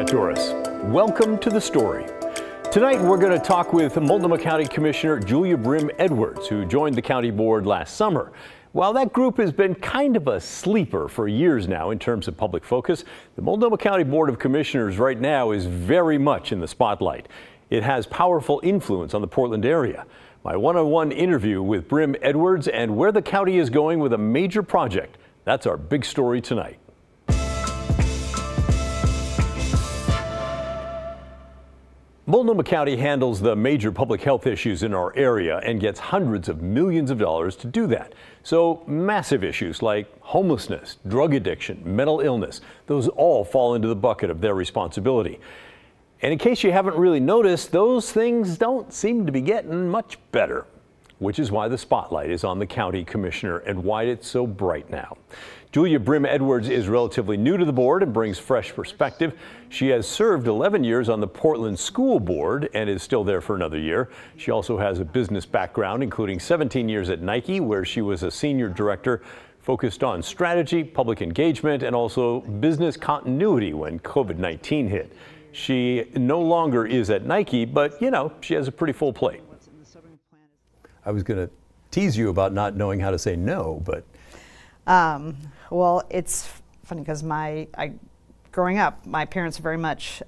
Pat Dooris. Welcome to The Story. Tonight we're going to talk with Multnomah County Commissioner Julia Brim-Edwards, who joined the county board last summer. While that group has been kind of a sleeper for years now in terms of public focus, the Multnomah County Board of Commissioners right now is very much in the spotlight. It has powerful influence on the Portland area. My one-on-one interview with Brim-Edwards and where the county is going with a major project. That's our big story tonight. Multnomah County handles the major public health issues in our area and gets hundreds of millions of dollars to do that. So massive issues like homelessness, drug addiction, mental illness, those all fall into the bucket of their responsibility. And in case you haven't really noticed, those things don't seem to be getting much better, which is why the spotlight is on the county commissioner and why it's so bright now. Julia Brim-Edwards is relatively new to the board and brings fresh perspective. She has served 11 years on the Portland School Board and is still there for another year. She also has a business background, including 17 years at Nike, where she was a senior director focused on strategy, public engagement, and also business continuity when COVID-19 hit. She no longer is at Nike, but, you know, she has a pretty full plate. I was going to tease you about not knowing how to say no, but... Well, it's funny because growing up, my parents very much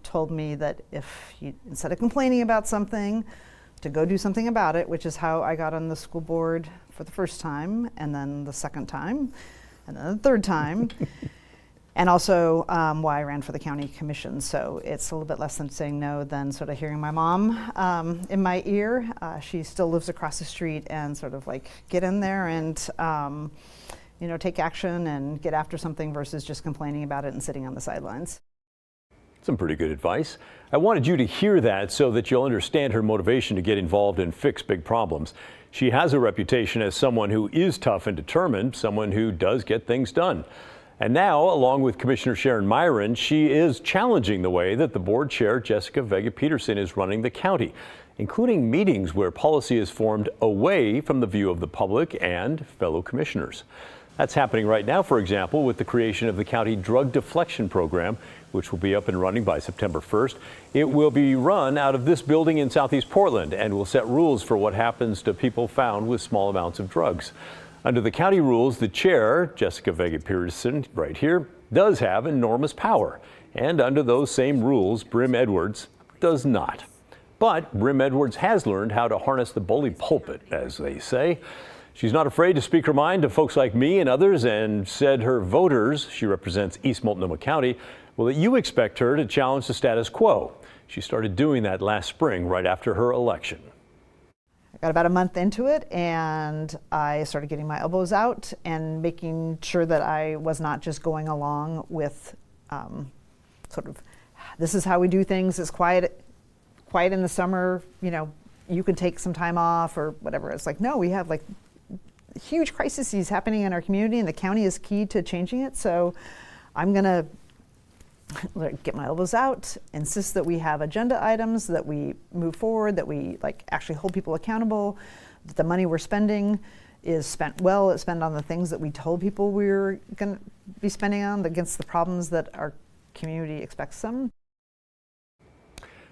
told me that if you, instead of complaining about something, to go do something about it, which is how I got on the school board for the first time, and then the second time, and then the third time, and also why I ran for the county commission. So it's a little bit less than saying no than sort of hearing my mom in my ear. She still lives across the street and sort of like get in there and you know, take action and get after something versus just complaining about it and sitting on the sidelines. Some pretty good advice. I wanted you to hear that so that you'll understand her motivation to get involved and fix big problems. She has a reputation as someone who is tough and determined, someone who does get things done. And now, along with Commissioner Sharon Myron, she is challenging the way that the board chair, Jessica Vega-Peterson, is running the county, including meetings where policy is formed away from the view of the public and fellow commissioners. That's happening right now, for example, with the creation of the county drug deflection program, which will be up and running by September 1st. It will be run out of this building in Southeast Portland and will set rules for what happens to people found with small amounts of drugs. Under the county rules, the chair, Jessica Vega-Peterson, right here, does have enormous power. And under those same rules, Brim-Edwards does not. But Brim-Edwards has learned how to harness the bully pulpit, as they say. She's not afraid to speak her mind to folks like me and others, and said her voters, she represents East Multnomah County, well, that you expect her to challenge the status quo. She started doing that last spring, right after her election. I got about a month into it and I started getting my elbows out and making sure that I was not just going along with sort of, this is how we do things, it's quiet in the summer, you know, you can take some time off or whatever. It's like, no, we have like huge crises happening in our community and the county is key to changing it. So I'm gonna get my elbows out, insist that we have agenda items, that we move forward, that we like actually hold people accountable, that the money we're spending is spent well, it's spent on the things that we told people we were gonna be spending on against the problems that our community expects them.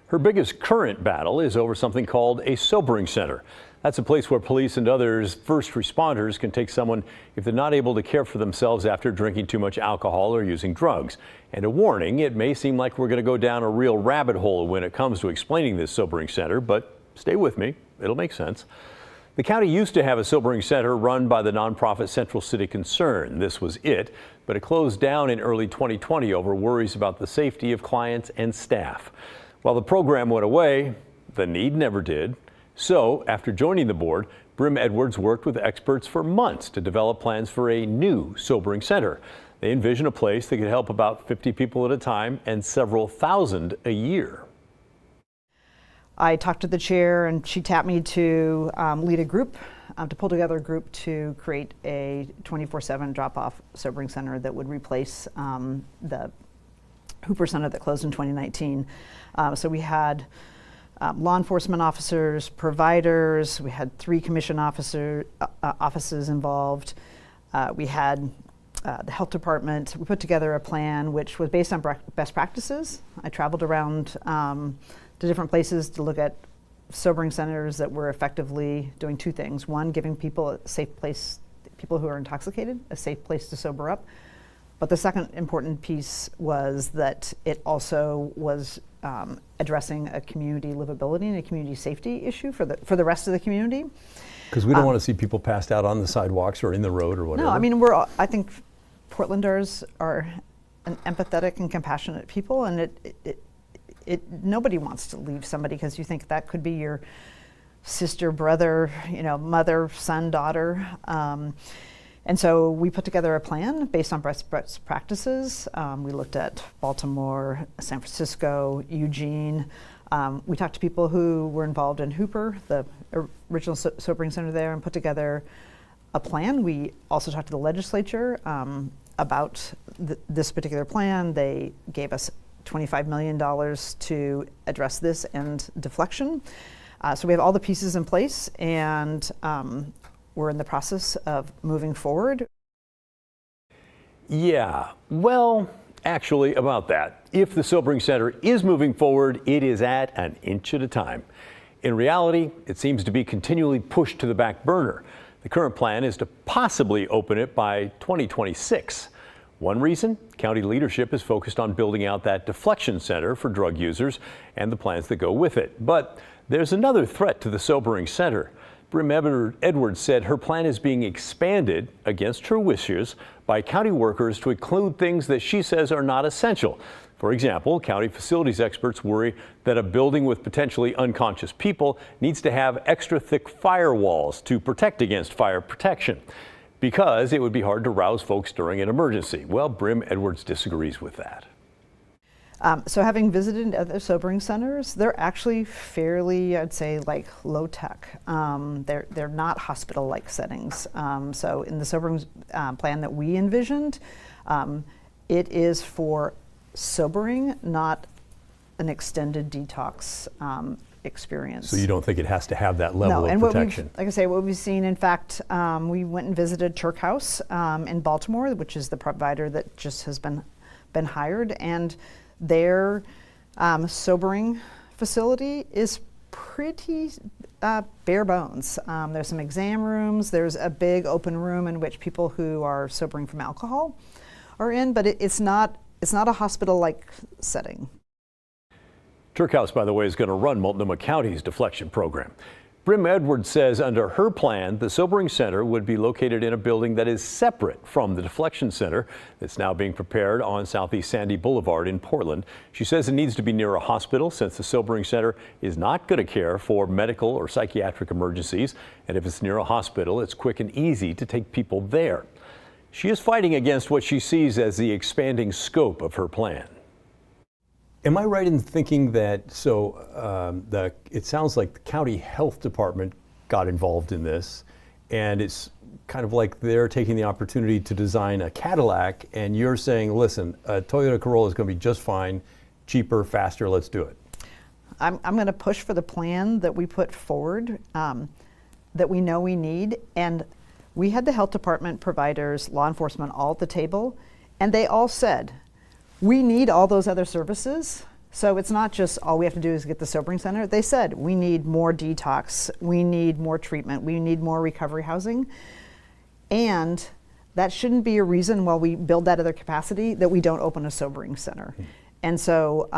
Her biggest current battle is over something called a sobering center. That's a place where police and others, first responders, can take someone if they're not able to care for themselves after drinking too much alcohol or using drugs. And a warning, it may seem like we're going to go down a real rabbit hole when it comes to explaining this sobering center, but stay with me, it'll make sense. The county used to have a sobering center run by the nonprofit Central City Concern. This was it, but it closed down in early 2020 over worries about the safety of clients and staff. While the program went away, the need never did. So, after joining the board, Brim-Edwards worked with experts for months to develop plans for a new sobering center. They envision a place that could help about 50 people at a time and several thousand a year. I talked to the chair and she tapped me to lead a group, to pull together a group to create a 24/7 drop-off sobering center that would replace the Hooper Center that closed in 2019. So we had law enforcement officers, providers, we had 3 commission offices involved. We had the health department, we put together a plan which was based on best practices. I traveled around to different places to look at sobering centers that were effectively doing two things. One, giving people a safe place, people who are intoxicated, a safe place to sober up. But the second important piece was that it also was addressing a community livability and a community safety issue for the rest of the community. Because we don't want to see people passed out on the sidewalks or in the road or whatever. No, I mean, I think Portlanders are an empathetic and compassionate people, and nobody wants to leave somebody because you think that could be your sister, brother, mother, son, daughter. And so we put together a plan based on best practices. We looked at Baltimore, San Francisco, Eugene. We talked to people who were involved in Hooper, the original sobering center there, and put together a plan. We also talked to the legislature about this particular plan. They gave us $25 million to address this and deflection. So we have all the pieces in place, and we're in the process of moving forward. Yeah, well, actually about that. If the sobering center is moving forward, it is at an inch at a time. In reality, it seems to be continually pushed to the back burner. The current plan is to possibly open it by 2026. One reason, county leadership is focused on building out that deflection center for drug users and the plans that go with it. But there's another threat to the sobering center. Brim-Edwards said her plan is being expanded against her wishes by county workers to include things that she says are not essential. For example, county facilities experts worry that a building with potentially unconscious people needs to have extra thick firewalls to protect against fire protection, because it would be hard to rouse folks during an emergency. Well, Brim-Edwards disagrees with that. So having visited other sobering centers, they're actually fairly, I'd say, like low tech. They're not hospital-like settings. So in the sobering plan that we envisioned, it is for sobering, not an extended detox experience. So you don't think it has to have that level of protection? Like I say, what we've seen, in fact, we went and visited Turk House in Baltimore, which is the provider that just has been hired, and their sobering facility is pretty bare bones. There's some exam rooms. There's a big open room in which people who are sobering from alcohol are in, but it's not a hospital-like setting. Turk House, by the way, is going to run Multnomah County's deflection program. Brim-Edwards says under her plan, the sobering center would be located in a building that is separate from the deflection center that's now being prepared on Southeast Sandy Boulevard in Portland. She says it needs to be near a hospital since the sobering center is not going to care for medical or psychiatric emergencies. And if it's near a hospital, it's quick and easy to take people there. She is fighting against what she sees as the expanding scope of her plan. Am I right in thinking that, it sounds like the county health department got involved in this, and it's kind of like they're taking the opportunity to design a Cadillac, and you're saying, listen, a Toyota Corolla is going to be just fine, cheaper, faster, let's do it. I'm going to push for the plan that we put forward, that we know we need, and we had the health department, providers, law enforcement all at the table, and they all said, we need all those other services. So it's not just all we have to do is get the sobering center. They said we need more detox, we need more treatment, we need more recovery housing. And that shouldn't be a reason while we build that other capacity that we don't open a sobering center. And so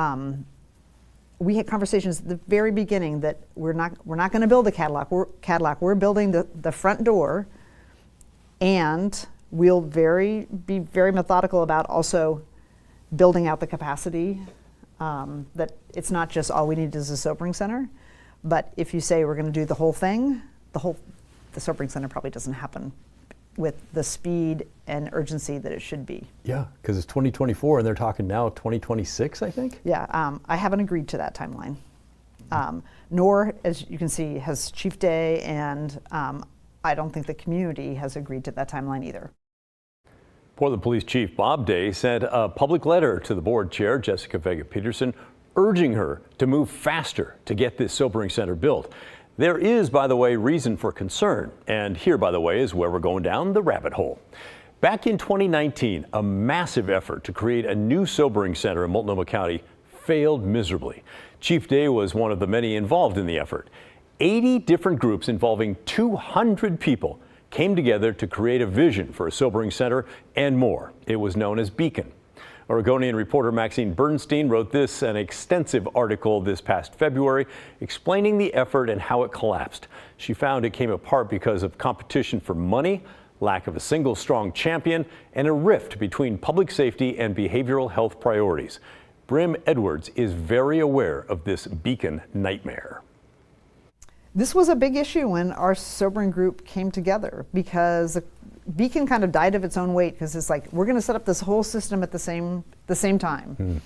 we had conversations at the very beginning that we're not going to build a Cadillac. We're building the front door, and we'll be very methodical about also building out the capacity, that it's not just all we need is a sobering center. But if you say we're going to do the whole thing, the sobering center probably doesn't happen with the speed and urgency that it should be. Yeah, because it's 2024 and they're talking now 2026, I think? Yeah, I haven't agreed to that timeline. Nor, as you can see, has Chief Day, and I don't think the community has agreed to that timeline either. Portland Police Chief Bob Day sent a public letter to the board chair, Jessica Vega-Peterson, urging her to move faster to get this sobering center built. There is, by the way, reason for concern. And here, by the way, is where we're going down the rabbit hole. Back in 2019, a massive effort to create a new sobering center in Multnomah County failed miserably. Chief Day was one of the many involved in the effort. 80 different groups involving 200 people came together to create a vision for a sobering center and more. It was known as Beacon. Oregonian reporter Maxine Bernstein wrote an extensive article this past February explaining the effort and how it collapsed. She found it came apart because of competition for money, lack of a single strong champion, and a rift between public safety and behavioral health priorities. Brim-Edwards is very aware of this Beacon nightmare. This was a big issue when our sobering group came together, because Beacon kind of died of its own weight, because it's like, we're going to set up this whole system at the same time.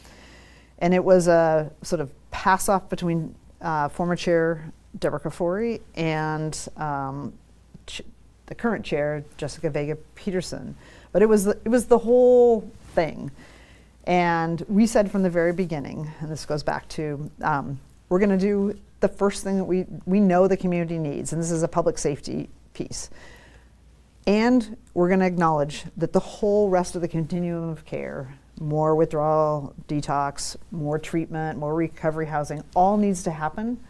And it was a sort of pass off between former chair Deborah Kafori and the current chair Jessica Vega Peterson. But it was the whole thing. And we said from the very beginning, and this goes back to, we're going to do the first thing that we know the community needs, and this is a public safety piece. And we're going to acknowledge that the whole rest of the continuum of care, more withdrawal, detox, more treatment, more recovery housing, all needs to happen.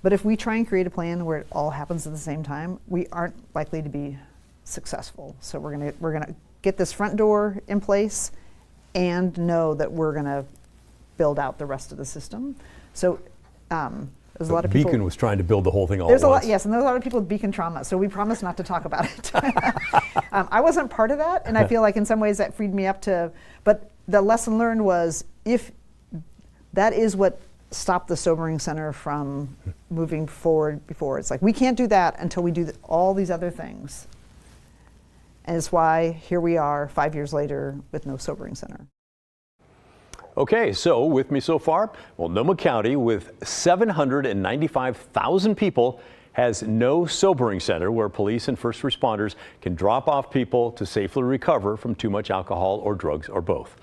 But if we try and create a plan where it all happens at the same time, we aren't likely to be successful. So we're gonna get this front door in place and know that we're gonna build out the rest of the system. So there's a lot of people. Beacon was trying to build the whole thing all there's at a once. lot, yes, and there's a lot of people with Beacon trauma. So we promise not to talk about it. I wasn't part of that, and I feel like in some ways that freed me up to. But the lesson learned was, if that is what stopped the sobering center from moving forward before, it's like we can't do that until we do all these other things. And it's why here we are 5 years later with no sobering center. Okay, so with me so far, Multnomah County, with 795,000 people, has no sobering center where police and first responders can drop off people to safely recover from too much alcohol or drugs or both.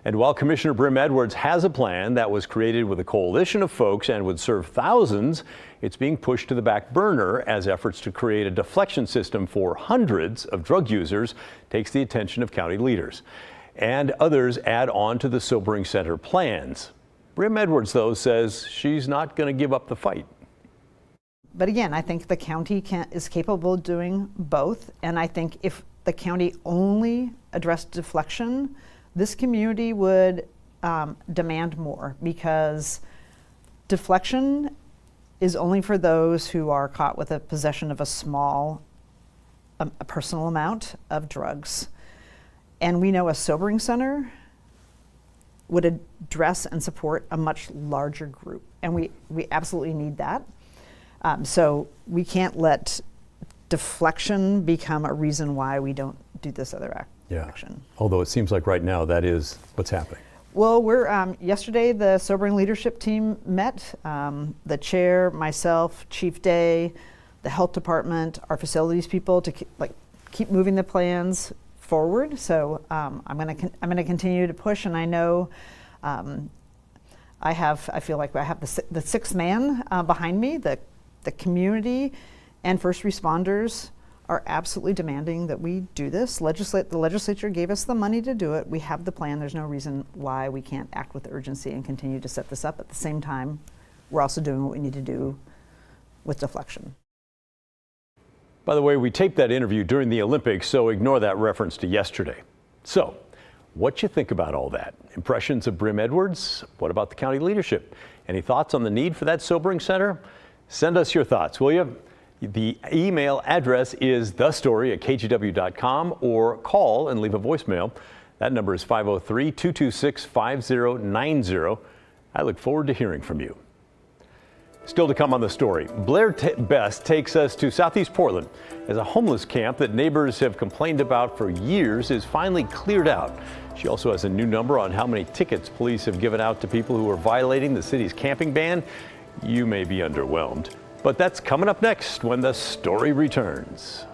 And while Commissioner Brim-Edwards has a plan that was created with a coalition of folks and would serve thousands, it's being pushed to the back burner as efforts to create a deflection system for hundreds of drug users takes the attention of county leaders. And others add on to the sobering center plans. Brim-Edwards, though, says she's not going to give up the fight. But again, I think the county is capable of doing both. And I think if the county only addressed deflection, this community would demand more, because deflection is only for those who are caught with a possession of a small, a personal amount of drugs. And we know a sobering center would address and support a much larger group. And we absolutely need that. So we can't let deflection become a reason why we don't do this other action. Although it seems like right now that is what's happening. Well, yesterday the sobering leadership team met, the chair, myself, Chief Day, the health department, our facilities people, to keep moving the plans forward. So I'm going to continue to push, and I know I feel like I have the sixth man behind me. The community and first responders are absolutely demanding that we do this. The legislature gave us the money to do it. We have the plan. There's no reason why we can't act with urgency and continue to set this up. At the same time, we're also doing what we need to do with deflection. By the way, we taped that interview during the Olympics, so ignore that reference to yesterday. So, what you think about all that? Impressions of Brim-Edwards? What about the county leadership? Any thoughts on the need for that sobering center? Send us your thoughts, will you? The email address is thestory@kgw.com, or call and leave a voicemail. That number is 503-226-5090. I look forward to hearing from you. Still to come on the story, Blair Best takes us to Southeast Portland as a homeless camp that neighbors have complained about for years is finally cleared out. She also has a new number on how many tickets police have given out to people who are violating the city's camping ban. You may be underwhelmed, but that's coming up next when the story returns.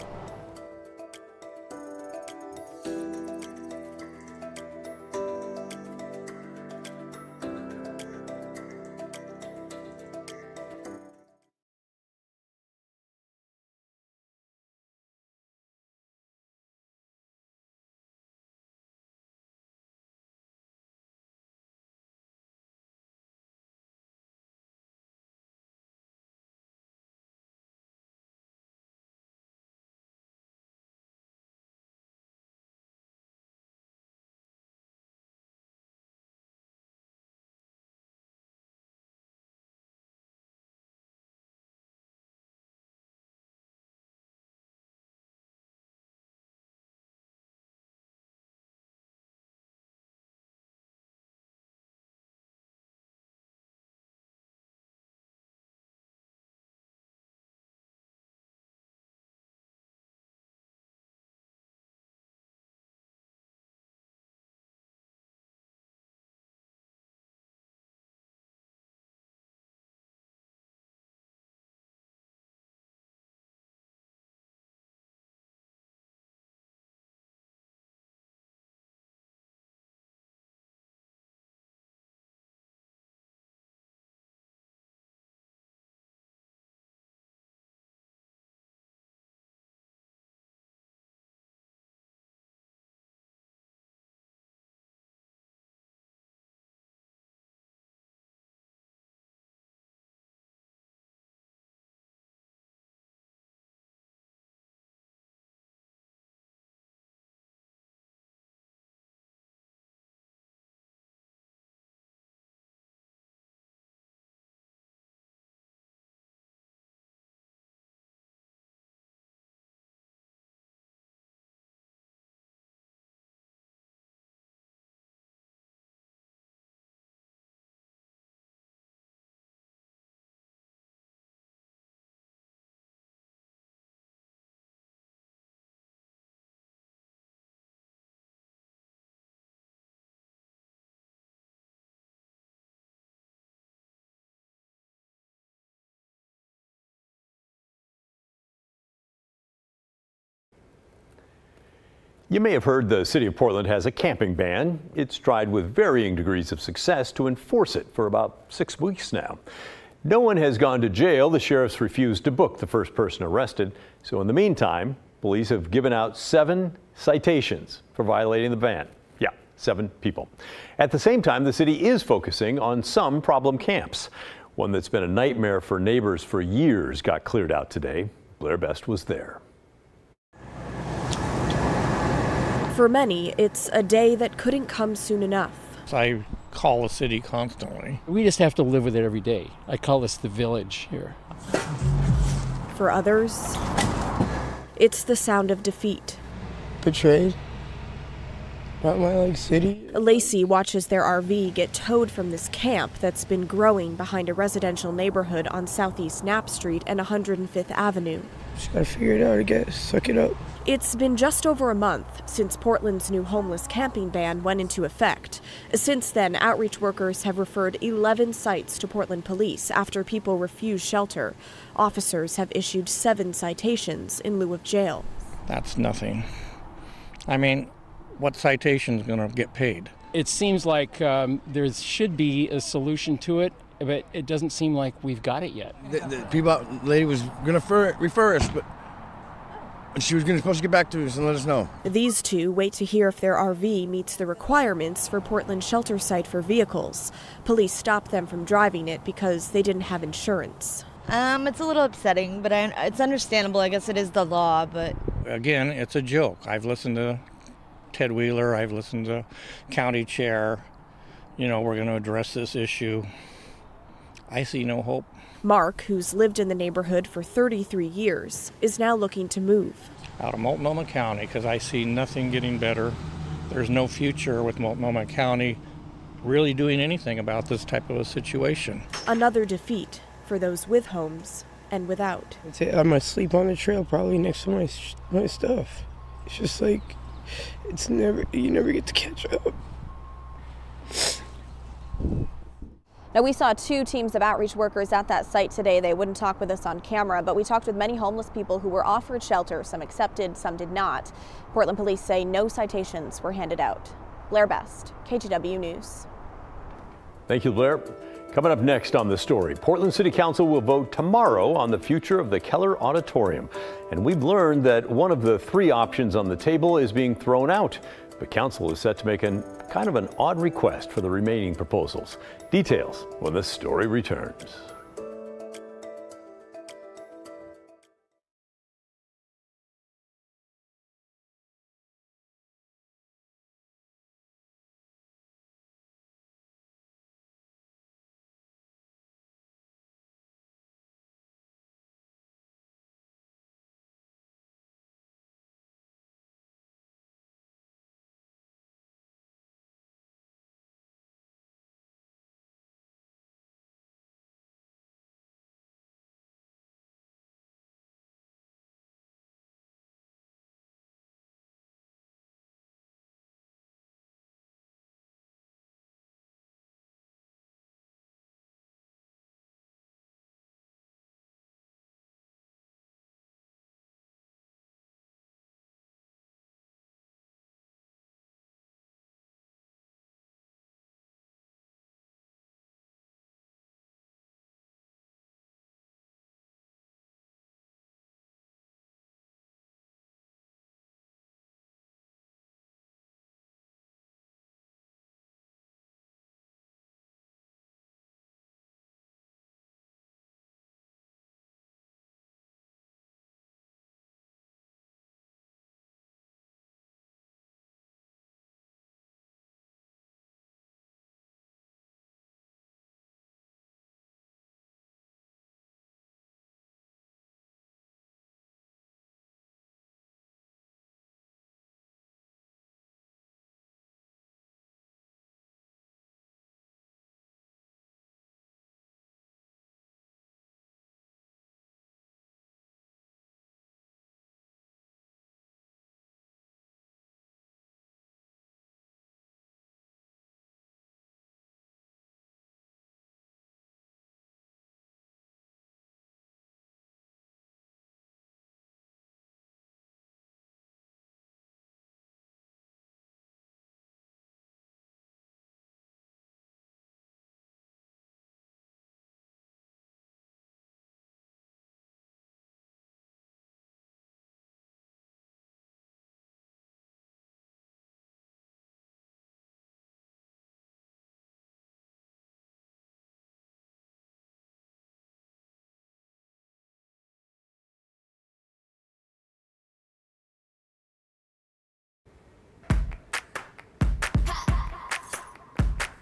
You may have heard the city of Portland has a camping ban. It's tried with varying degrees of success to enforce it for about 6 weeks now. No one has gone to jail. The sheriffs refused to book the first person arrested. So in the meantime, police have given out 7 citations for violating the ban. Yeah, 7 people. At the same time, the city is focusing on some problem camps. One that's been a nightmare for neighbors for years got cleared out today. Blair Best was there. For many, it's a day that couldn't come soon enough. I call the city constantly. We just have to live with it every day. I call this the village here. For others, it's the sound of defeat. Betrayed. Not my city. Lacey watches their RV get towed from this camp that's been growing behind a residential neighborhood on Southeast Knapp Street and 105th Avenue. Just gotta figure it out, I guess. Suck it up. It's been just over a month since Portland's new homeless camping ban went into effect. Since then, outreach workers have referred 11 sites to Portland police after people refuse shelter. Officers have issued 7 citations in lieu of jail. That's nothing. I mean, what citation is going to get paid? It seems like there should be a solution to it, but it doesn't seem like we've got it yet. The lady was going to refer us, but she was supposed to get back to us and let us know. These 2 wait to hear if their RV meets the requirements for Portland shelter site for vehicles. Police stopped them from driving it because they didn't have insurance. It's a little upsetting, but it's understandable. I guess it is the law, but... Again, it's a joke. I've listened to Ted Wheeler, I've listened to County Chair. You know, we're going to address this issue. I see no hope. Mark, who's lived in the neighborhood for 33 years, is now looking to move. Out of Multnomah County, because I see nothing getting better. There's no future with Multnomah County really doing anything about this type of a situation. Another defeat for those with homes and without. I'm gonna sleep on the trail probably next to my stuff. It's just like, you never get to catch up. Now, we saw 2 teams of outreach workers at that site today. They wouldn't talk with us on camera, but we talked with many homeless people who were offered shelter. Some accepted, some did not. Portland police say no citations were handed out. Blair Best, KGW News. Thank you, Blair. Coming up next on The Story, Portland City Council will vote tomorrow on the future of the Keller Auditorium. And we've learned that one of the 3 options on the table is being thrown out. The council is set to make kind of an odd request for the remaining proposals. Details when The Story returns.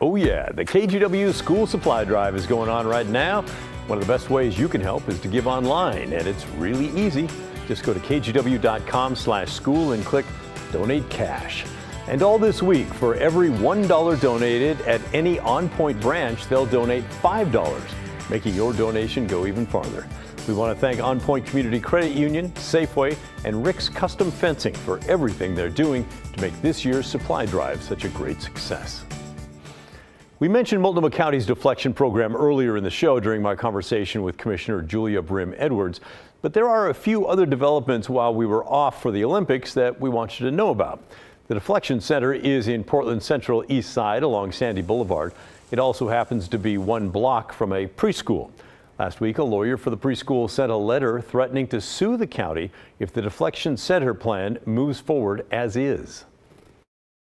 Oh yeah, the KGW School Supply Drive is going on right now. One of the best ways you can help is to give online, and it's really easy. Just go to kgw.com/school and click Donate Cash. And all this week, for every $1 donated at any On Point branch, they'll donate $5, making your donation go even farther. We want to thank On Point Community Credit Union, Safeway, and Rick's Custom Fencing for everything they're doing to make this year's supply drive such a great success. We mentioned Multnomah County's deflection program earlier in the show during my conversation with Commissioner Julia Brim-Edwards, but there are a few other developments while we were off for the Olympics that we want you to know about. The Deflection Center is in Portland's central east side along Sandy Boulevard. It also happens to be one block from a preschool. Last week, a lawyer for the preschool sent a letter threatening to sue the county if the Deflection Center plan moves forward as is.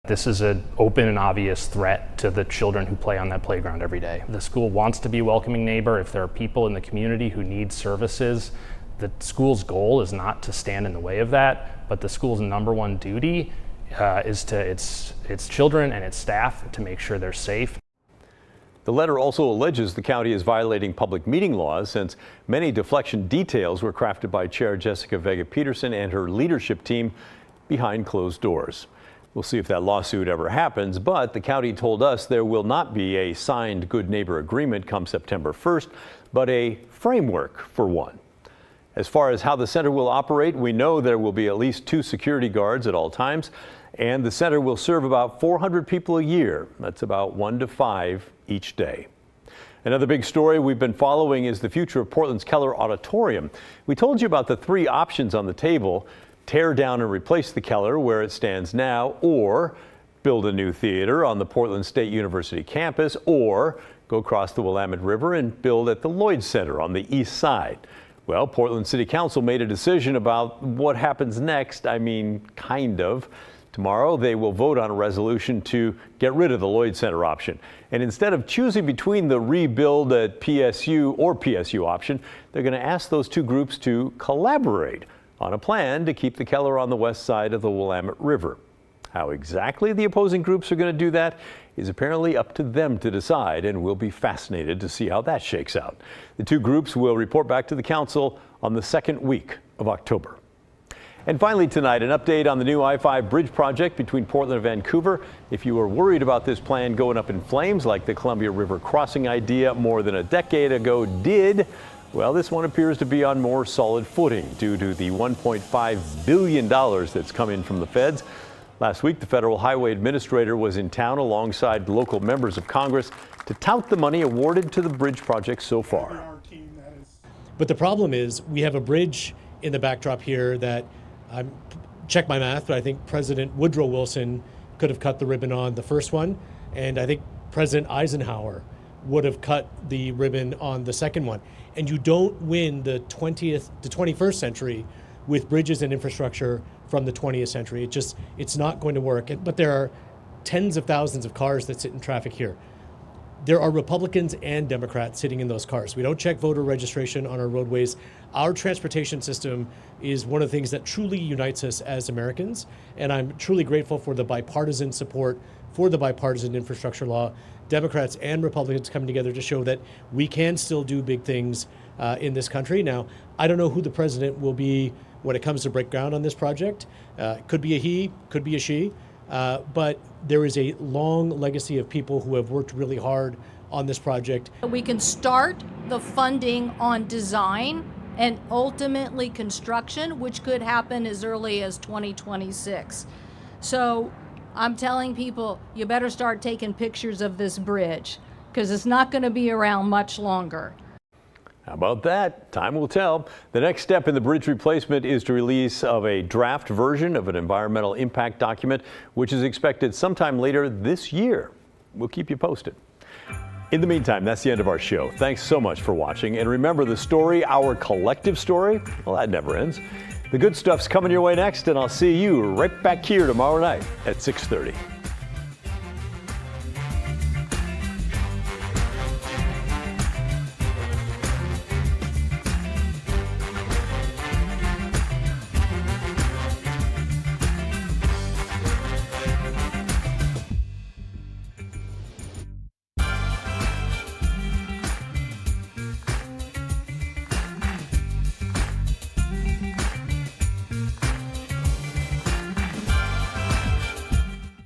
This is an open and obvious threat to the children who play on that playground every day. The school wants to be a welcoming neighbor. If there are people in the community who need services, the school's goal is not to stand in the way of that, but the school's number one duty is to its children and its staff to make sure they're safe. The letter also alleges the county is violating public meeting laws since many deflection details were crafted by Chair Jessica Vega-Peterson and her leadership team behind closed doors. We'll see if that lawsuit ever happens, but the county told us there will not be a signed good neighbor agreement come September 1st, but a framework for one. As far as how the center will operate, we know there will be at least 2 security guards at all times, and the center will serve about 400 people a year. That's about 1 to 5 each day. Another big story we've been following is the future of Portland's Keller Auditorium. We told you about the 3 options on the table: tear down and replace the Keller where it stands now, or build a new theater on the Portland State University campus, or go across the Willamette River and build at the Lloyd Center on the east side. Well, Portland City Council made a decision about what happens next. I mean, kind of. Tomorrow, they will vote on a resolution to get rid of the Lloyd Center option. And instead of choosing between the rebuild at PSU or PSU option, they're going to ask those 2 groups to collaborate on a plan to keep the Keller on the west side of the Willamette River. How exactly the opposing groups are going to do that is apparently up to them to decide, and we'll be fascinated to see how that shakes out. The 2 groups will report back to the council on the 2nd week of October. And finally tonight, an update on the new I-5 bridge project between Portland and Vancouver. If you were worried about this plan going up in flames like the Columbia River crossing idea more than a decade ago did, well, this one appears to be on more solid footing due to the $1.5 billion that's come in from the feds. Last week, the Federal Highway Administrator was in town alongside local members of Congress to tout the money awarded to the bridge project so far. But the problem is we have a bridge in the backdrop here that, check my math, but I think President Woodrow Wilson could have cut the ribbon on the first one, and I think President Eisenhower would have cut the ribbon on the second one. And you don't win the 21st century with bridges and infrastructure from the 20th century. It's not going to work. But there are tens of thousands of cars that sit in traffic here. There are Republicans and Democrats sitting in those cars. We don't check voter registration on our roadways. Our transportation system is one of the things that truly unites us as Americans. And I'm truly grateful for the bipartisan support for the bipartisan infrastructure law. Democrats and Republicans coming together to show that we can still do big things in this country. Now, I don't know who the president will be when it comes to break ground on this project. Could be a he, could be a she. But there is a long legacy of people who have worked really hard on this project. We can start the funding on design and ultimately construction, which could happen as early as 2026. So I'm telling people, you better start taking pictures of this bridge because it's not going to be around much longer. How about that? Time will tell. The next step in the bridge replacement is the release of a draft version of an environmental impact document, which is expected sometime later this year. We'll keep you posted. In the meantime, that's the end of our show. Thanks so much for watching. And remember, the story, our collective story, well, that never ends. The good stuff's coming your way next, and I'll see you right back here tomorrow night at 6:30.